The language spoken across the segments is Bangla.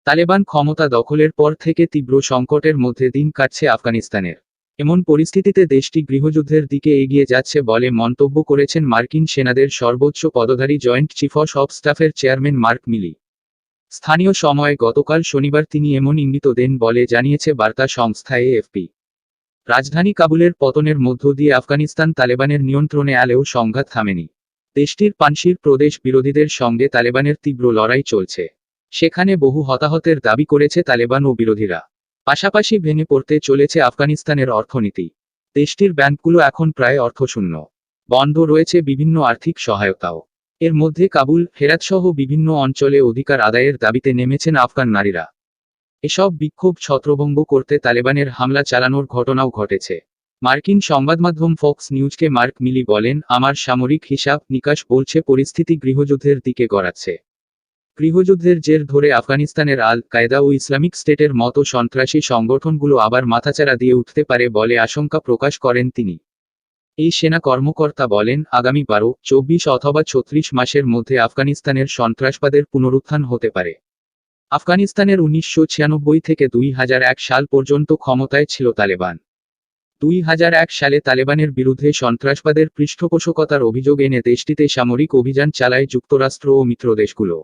তালেবান ক্ষমতা দখলের পর থেকে তীব্র সংকটের মধ্যে দিন কাটছে আফগানিস্তানের। এমন পরিস্থিতিতে দেশটি গৃহযুদ্ধের দিকে এগিয়ে যাচ্ছে বলে মন্তব্য করেছেন মার্কিন সেনাদের সর্বোচ্চ পদধারী জয়েন্ট চিফ অফ স্টাফের চেয়ারম্যান মার্ক মিলি। স্থানীয় সময় গতকাল শনিবার তিনি এমন ইঙ্গিত দেন বলে জানিয়েছে বার্তা সংস্থা এএফপি। রাজধানী কাবুলের পতনের মধ্য দিয়ে আফগানিস্তান তালেবানের নিয়ন্ত্রণে এলেও সংঘাত থামেনি। দেশটির পানশির প্রদেশ বিরোধীদের সঙ্গে তালেবানের তীব্র লড়াই চলছে। সেখানে বহু হতাহতের দাবি করেছে তালেবান ও বিরোধীরা। পাশাপাশি ভেঙে পড়তে চলেছে আফগানিস্তানের অর্থনীতি। দেশটির ব্যাংকগুলো এখন প্রায় অর্থশূন্য। বন্ধ রয়েছে বিভিন্ন আর্থিক সহায়তাও। এর মধ্যে কাবুল, হেরাতসহ বিভিন্ন অঞ্চলে অধিকার আদায়ের দাবিতে নেমেছেন আফগান নারীরা। এসব বিক্ষোভ ছত্রভঙ্গ করতে তালেবানের হামলা চালানোর ঘটনাও ঘটেছে। মার্কিন সংবাদমাধ্যম ফক্স নিউজকে মার্ক মিলি বলেন, আমার সামরিক হিসাব নিকাশ বলছে পরিস্থিতি গৃহযুদ্ধের দিকে গড়াচ্ছে। গৃহযুদ্ধের জের ধরে আফগানিস্তানের আল কায়দা ও ইসলামিক স্টেটের মতো সন্ত্রাসী সংগঠনগুলো আবার মাথাচাড়া দিয়ে উঠতে পারে বলে আশঙ্কা প্রকাশ করেন তিনি। এই সেনা কর্মকর্তা বলেন, আগামী 12, 24 অথবা 36 মাসের মধ্যে আফগানিস্তানের সন্ত্রাসবাদের পুনরুত্থান হতে পারে। আফগানিস্তানের 1996 থেকে 2001 সাল পর্যন্ত ক্ষমতায় ছিল তালেবান। 2001 সালে তালেবানের বিরুদ্ধে সন্ত্রাসবাদের পৃষ্ঠপোষকতার অভিযোগ এনে দেশটিতে সামরিক অভিযান চালায় যুক্তরাষ্ট্র ও মিত্রদেশগুলো।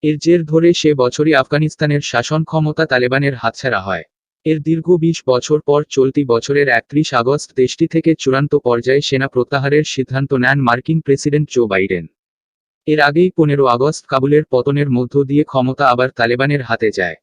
এর জের ধরে সে বছরই আফগানিস্তানের শাসন ক্ষমতা তালেবানের হাতছাড়া হয়। এর দীর্ঘ 20 বছর পর চলতি বছরের 31 আগস্ট দেশটি থেকে চূড়ান্ত পর্যায়ে সেনা প্রত্যাহারের সিদ্ধান্ত নেন মার্কিন প্রেসিডেন্ট জো বাইডেন। এর আগেই 15 আগস্ট কাবুলের পতনের মধ্য দিয়ে ক্ষমতা আবার তালেবানের হাতে যায়।